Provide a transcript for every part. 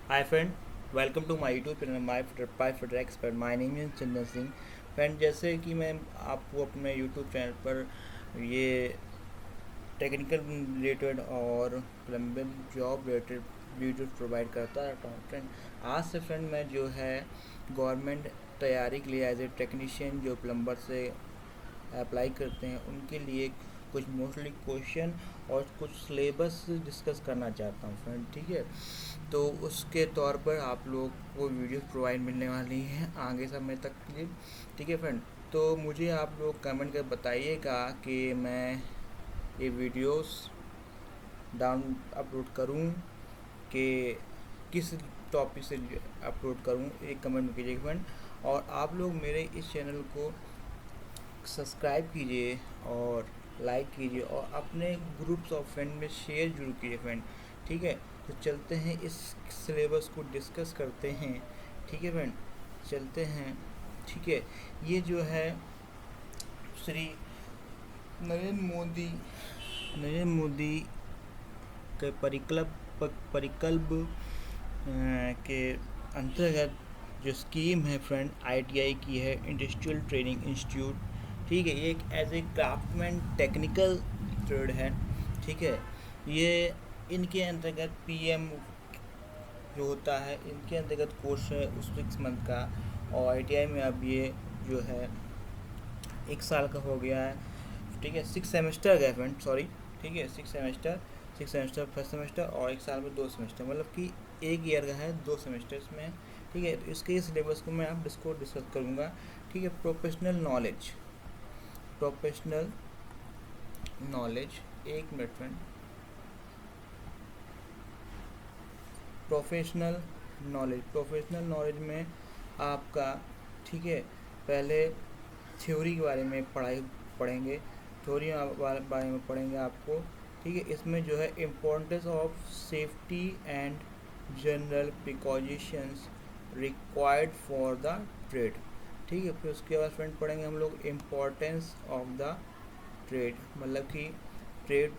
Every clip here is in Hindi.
Hi friend, welcome to my YouTube channel My Fitter Expert. My name is Chandan Singh. Friend, जैसे कि मैं आपको अपने YouTube चैनल पर ये टेक्निकल रिलेटेड और plumbing job related videos provide करता रहता हूँ. फ्रेंड, आज से फ्रेंड मैं जो है गवर्नमेंट तैयारी के लिए एज ए टेक्नीशियन जो प्लम्बर से अप्लाई करते हैं उनके लिए कुछ मोस्टली क्वेश्चन और कुछ सिलेबस डिस्कस करना चाहता हूँ फ्रेंड. ठीक है, तो उसके तौर पर आप लोग को वीडियो प्रोवाइड मिलने वाली हैं आगे समय तक के लिए. ठीक है फ्रेंड, तो मुझे आप लोग कमेंट कर बताइएगा कि मैं ये वीडियोस डाउन अपलोड करूं कि किस टॉपिक से अपलोड करूं, एक कमेंट में कीजिएगा फ्रेंड. और आप लोग मेरे इस चैनल को सब्सक्राइब कीजिए और लाइक कीजिए और अपने ग्रुप्स ऑफ फ्रेंड में शेयर जरूर कीजिए फ्रेंड. ठीक है, तो चलते हैं इस सिलेबस को डिस्कस करते हैं. ठीक है फ्रेंड, चलते हैं. ठीक है, ये जो है श्री नरेंद्र मोदी के परिकल्प के अंतर्गत जो स्कीम है फ्रेंड ITI की है, इंडस्ट्रियल ट्रेनिंग इंस्टीट्यूट. ठीक है, ये एक as a craftsman technical trade है. ठीक है, ये इनके अंतर्गत PM जो होता है इनके अंतर्गत कोर्स है उस 6 मंथ का. और ITI में अब ये जो है 1 साल का हो गया है. ठीक है, 6 सेमेस्टर गए फ्रेंड, सॉरी. ठीक है, 6 सेमेस्टर फर्स्ट सेमेस्टर और 1 साल में 2 सेमेस्टर, मतलब कि 1 ईयर का है 2 सेमेस्टर्स में. ठीक है, तो इसके सिलेबस को मैं आप डिस्कस करूँगा. ठीक है, professional knowledge 1 minute friend. Professional knowledge में आपका, ठीक है, पहले थ्योरी के बारे में पढ़ेंगे. थ्योरी बारे में पढ़ेंगे आपको. ठीक है, इसमें जो है importance of safety and general precautions required for the trade. ठीक है, फिर उसके बाद फ्रेंड पढ़ेंगे हम लोग इम्पोर्टेंस ऑफ द ट्रेड, मतलब कि ट्रेड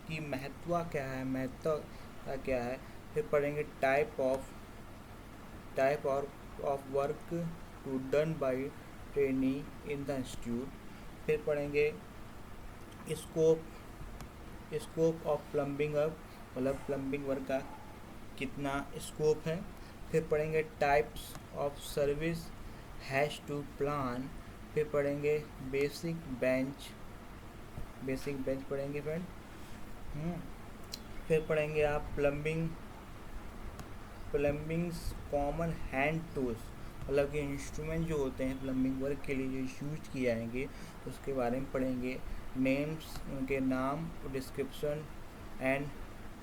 की महत्व क्या है. फिर पढ़ेंगे type of work to done by trainee in the institute. फिर पढ़ेंगे स्कोप ऑफ प्लम्बिंग वर्क, मतलब प्लम्बिंग वर्क का कितना स्कोप है. फिर पढ़ेंगे types of service has to plan. फिर पढ़ेंगे बेसिक बेंच पढ़ेंगे फ्रेंड. फिर पढ़ेंगे आप प्लम्बिंग्स कॉमन हैंड टूल्स, मतलब कि इंस्ट्रूमेंट जो होते हैं प्लम्बिंग वर्क के लिए जो यूज किए जाएंगे उसके बारे में पढ़ेंगे. नेम्स, उनके नाम, description and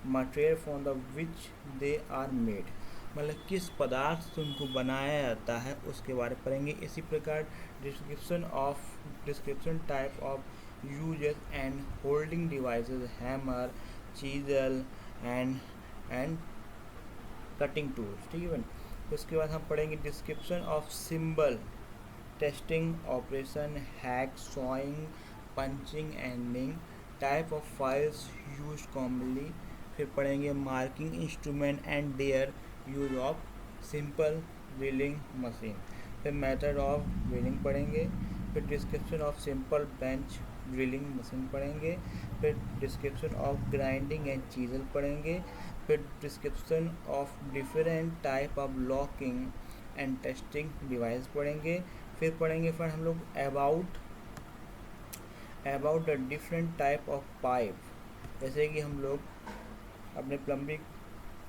material from the which they are made, मतलब किस पदार्थ से उनको बनाया जाता है उसके बारे में पढ़ेंगे. इसी प्रकार description type of uses and holding devices, hammer, chisel and cutting tools. ठीक है, उसके बाद हम पढ़ेंगे description of symbol, testing operation, hack, sawing, punching, ending, type of files use commonly. फिर पढ़ेंगे marking instrument and their use of simple drilling machine. फिर मेथड ऑफ ड्रिलिंग पढ़ेंगे. फिर description of simple bench drilling machine पढ़ेंगे. फिर description of grinding and chisel पढ़ेंगे. फिर description of different type of locking and testing device पढ़ेंगे. फिर पढ़ेंगे फिर हम लोग about the different type of pipe, जैसे कि हम लोग अपने प्लम्बिंग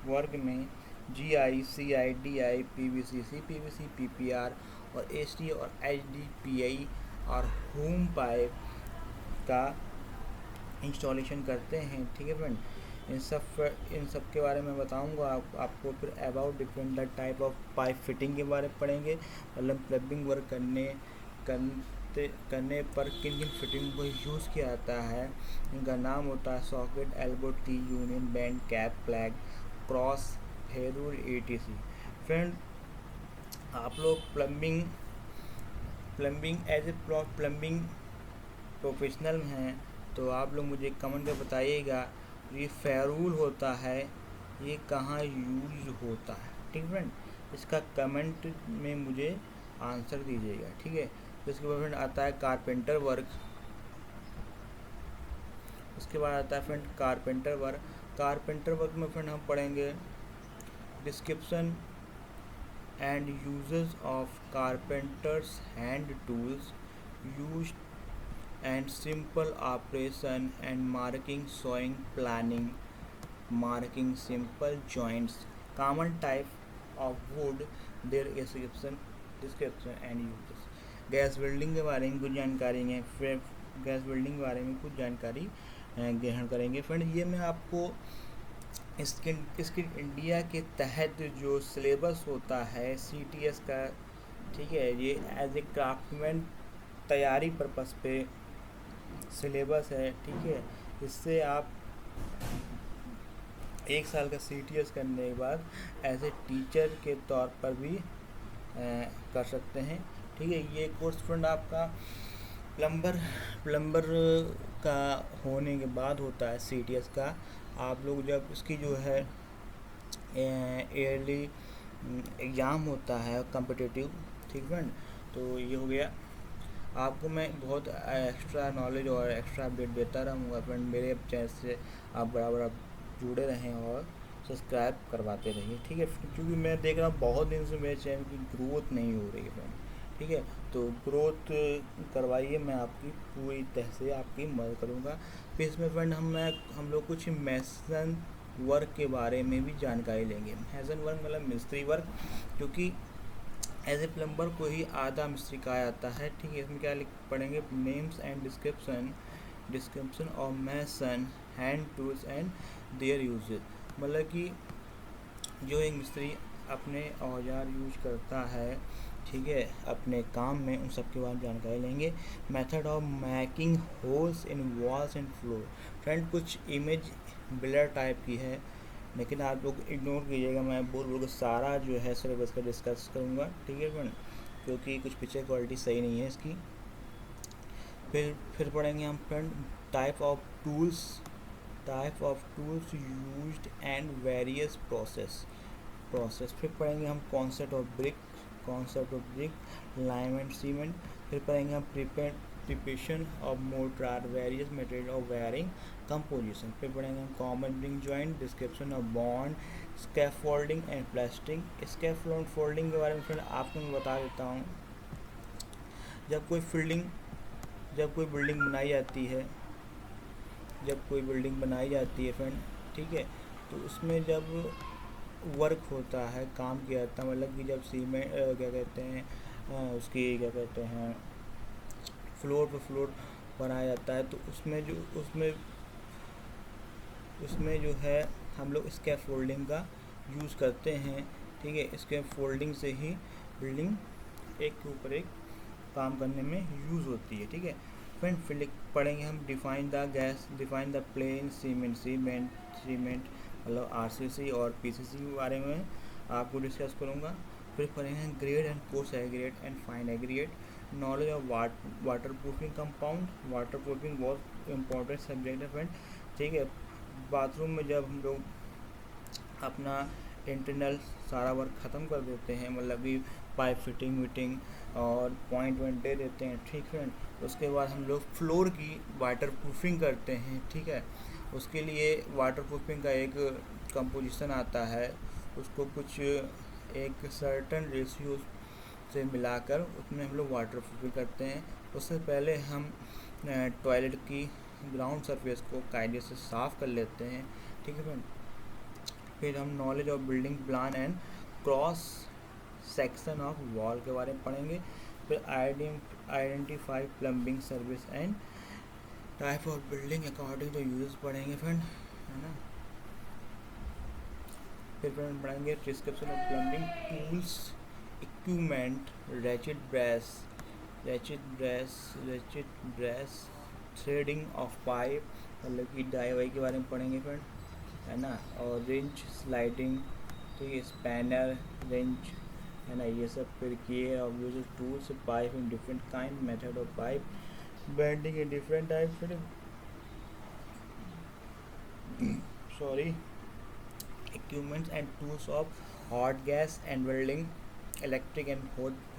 वर्क में GI, CI, DI, PVC, CPVC, PPR और HD और HDPE और होम पाइप का इंस्टॉलेशन करते हैं. ठीक है फ्रेंड, इन सब के बारे में बताऊंगा आपको. फिर about different type of pipe fitting के बारे में पढ़ेंगे, मतलब प्लम्बिंग वर्क करने पर किन फिटिंग को यूज़ किया जाता है. इनका नाम होता है socket, elbow, tee, union, bend, cap, plug, cross, ferrule, ETC. Friend, आप लोग plumbing as a plumbing professional हैं तो आप लोग मुझे कमेंट कर बताइएगा ये फेरूल होता है ये कहाँ यूज होता है. ठीक फ्रेंड, इसका कमेंट में मुझे आंसर दीजिएगा, ठीक है। तो इसके बाद फ्रेंड आता है कारपेंटर वर्क। उसके बाद आता है friend carpenter work. Carpenter work में फ्रेंड हम पढ़ेंगे description and uses of carpenters hand tools used and simple operation and marking, sewing, planning, marking simple joints, common type of wood, their description and uses। Gas welding के बारे में कुछ जानकारी है, फिर गैस वेल्डिंग के बारे में कुछ जानकारी ग्रहण करेंगे फ्रेंड। ये मैं आपको इसके इंडिया के तहत जो सिलेबस होता है CTS का, ठीक है, ये एज ए क्राफ्टमैन तैयारी पर्पस पे सिलेबस है, ठीक है। इससे आप 1 साल का CTS करने के बाद एज ए टीचर के तौर पर भी कर सकते हैं, ठीक है। ये कोर्स फ्रेंड आपका प्लम्बर का होने के बाद होता है CTS का। आप लोग जब इसकी जो है ईयरली एग्ज़ाम होता है कॉम्पिटिटिव, ठीक फ्रेंड। तो ये हो गया, आपको मैं बहुत एक्स्ट्रा नॉलेज और एक्स्ट्रा अपडेट देता रहूँगा फ्रेंड। मेरे चैनल से आप बराबर आप जुड़े रहें और सब्सक्राइब करवाते रहिए, ठीक है। क्योंकि मैं देख रहा हूँ बहुत दिन से मेरे चैनल की ग्रोथ नहीं हो रही है फ्रेंड, ठीक है। तो ग्रोथ करवाइए, मैं आपकी पूरी तरह से आपकी मदद करूँगा। फिर इसमें फ्रेंड हम लोग कुछ मैसन वर्क के बारे में भी जानकारी लेंगे। मैसन वर्क मतलब मिस्त्री वर्क, क्योंकि एज ए प्लम्बर को ही आधा मिस्त्री कहा जाता है, ठीक है। इसमें क्या पढ़ेंगे, names and description of mason hand tools and their uses, मतलब कि जो एक मिस्त्री अपने औजार यूज करता है, ठीक है, अपने काम में, उन सब के बारे में जानकारी लेंगे। Method of making holes in walls and floor. Friend कुछ इमेज ब्लर टाइप की है, लेकिन आप लोग इग्नोर कीजिएगा, मैं बोल के सारा जो है सिलेबस का डिस्कस करूँगा, ठीक है फ्रेंड, क्योंकि कुछ पिक्चर क्वालिटी सही नहीं है इसकी। फिर पढ़ेंगे हम friend type of tools used and various process. फिर पढ़ेंगे हम concept of brick, lime and cement. फिर पढ़ेंगे हम preparation of mortar, various material of wiring, composition. फिर पढ़ेंगे हम common ring joint, description of bond, scaffolding and plastering. Scaffolding के बारे में फ्रेंड आपको मैं बता देता हूँ। जब कोई बिल्डिंग बनाई जाती है फ्रेंड, ठीक है, तो उसमें जब वर्क होता है, काम किया जाता है, मतलब कि जब सीमेंट क्या कहते हैं फ्लोर बनाया जाता है, तो उसमें जो है हम लोग स्कैफोल्डिंग का यूज़ करते हैं, ठीक है। स्कैफोल्डिंग से ही बिल्डिंग एक के ऊपर एक काम करने में यूज़ होती है, ठीक है फ्रेंड। फिर पढ़ेंगे हम डिफाइन द प्लेन सीमेंट मतलब RCC और PCC के बारे में आपको डिस्कस करूँगा। फिर पढ़ेंगे grade and coarse aggregate and fine aggregate, knowledge of water proofing compound. Water proofing बहुत इंपॉर्टेंट सब्जेक्ट है फ्रेंड, ठीक है। बाथरूम में जब हम लोग अपना इंटरनल सारा वर्क ख़त्म कर देते हैं, मतलब कि पाइप फिटिंग और पॉइंट दे देते हैं, ठीक फ्रेंड। उसके बाद हम लोग फ्लोर की वाटर प्रूफिंग करते हैं, ठीक है। उसके लिए वाटर प्रूफिंग का एक कंपोजिशन आता है, उसको कुछ एक सर्टन रेशियो से मिलाकर उसमें हम लोग वाटर प्रूफिंग करते हैं। उससे पहले हम टॉयलेट की ग्राउंड सरफेस को कायदे से साफ़ कर लेते हैं, ठीक है फ्रेंड। फिर हम knowledge of building plan and cross section of wall के बारे में पढ़ेंगे। फिर identify plumbing service and type of building according to use पढ़ेंगे फ्रेंड, है ना। फिर फ्रेंड पढ़ेंगे description of plumbing tools, equipment, ratchet brace, threading of pipe, मतलब कि डाई वाई के बारे में पढ़ेंगे फ्रेंड, है ना। और रेंच स्लाइडिंग, ठीक है, स्पैनर, रेंच, है ना, ये सब। फिर care of use tools, pipe in different kind, method of pipe bending in different type, equipments and tools of hot gas and welding, electric and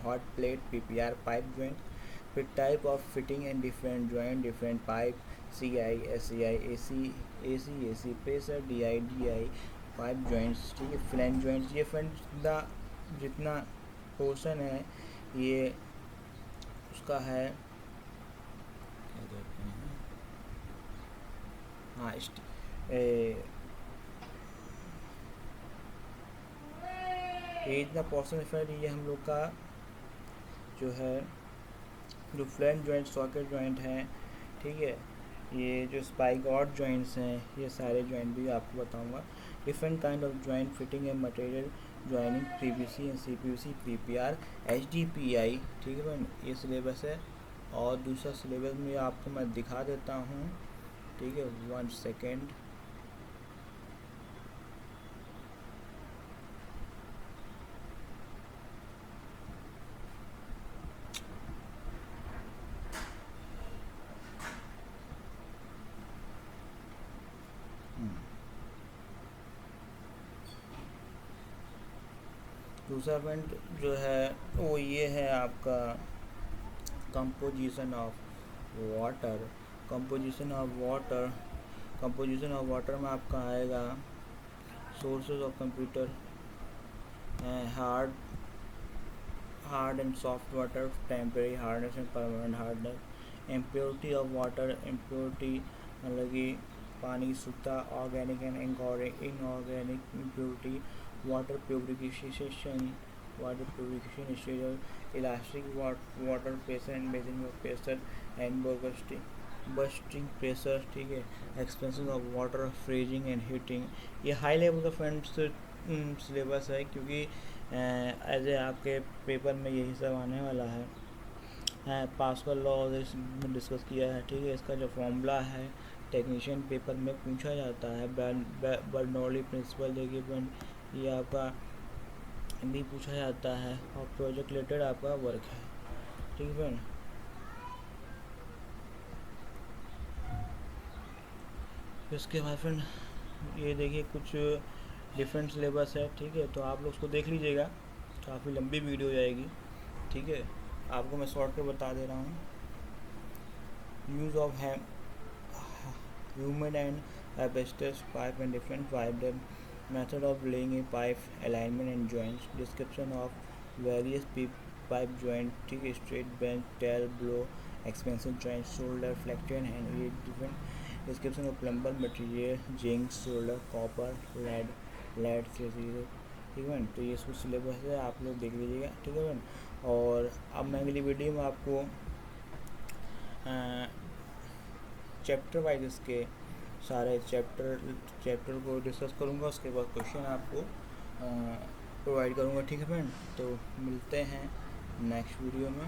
hot plate PPR pipe joint, with type of fitting and different joint, different pipe, CI, SCI, AC, pressure, DI pipe joints, ठीक है, फ्लैंज जॉइंट्स। ये फ्रेंड्स का जितना पोर्शन है ये उसका है, क्या कहते हैं, हाँ ये इतना पोर्शन है फ्रेंड, ये हम लोग का जो है जो फ्लैंज जॉइंट, सॉकेट जॉइंट हैं, ठीक है, ये जो स्पाइक और जॉइंट्स हैं, ये सारे जॉइंट भी आपको बताऊंगा। Different kind of joint fitting and material joining, PVC and CPVC, PPR, HDPI, ठीक है फ्रेंड, ये सिलेबस है। और दूसरा सिलेबस में आपको मैं दिखा देता हूँ, ठीक है, 1 सेकेंड। दूसरा पॉइंट जो है वो ये है आपका composition of water. Composition of water में आपका आएगा sources of computer, hard and soft water, temporary hardness and permanent hardness, impurity of water, impurity मतलब कि पानी शुद्धता, organic and inorganic impurity, water purification stages, elastic water pressure and measuring of pressure and bursting pressure, ठीक है, expansion of water, freezing and heating. ये हाई लेवल का फ्रेंड्स सिलेबस है, क्योंकि एज ए आपके पेपर में यही सब आने वाला है। पास्कल लॉ इसमें डिस्कस किया है, ठीक है, इसका जो फॉर्मूला है टेक्नीशियन पेपर में पूछा जाता है। बर्नौली प्रिंसिपल देखिए, ये आपका भी पूछा जाता है, और प्रोजेक्ट रिलेटेड आपका वर्क है, ठीक है फ्रेंड। इसके बाद फ्रेंड ये देखिए कुछ डिफरेंट सिलेबस है, ठीक है, तो आप लोग उसको देख लीजिएगा, काफ़ी लंबी वीडियो जाएगी, ठीक है। आपको मैं शॉर्ट में बता दे रहा हूँ। Use of human and asbestos pipe and different pipe, the method of laying a pipe, alignment and joints, description of various pipe joint, ठीक है, straight bend, tail, blow, expansion joint, shoulder, flexion and ये different description of plumber material, zinc, solder, copper, lead से चीज़ें, ठीक है। तो ये कुछ सिलेबस है, आप लोग देख लीजिएगा, ठीक है। और अब मैं अगली वीडियो में आपको चैप्टर वाइज इसके सारे चैप्टर को डिस्कस करूँगा, उसके बाद क्वेश्चन आपको प्रोवाइड करूँगा, ठीक है फ्रेंड। तो मिलते हैं नेक्स्ट वीडियो में।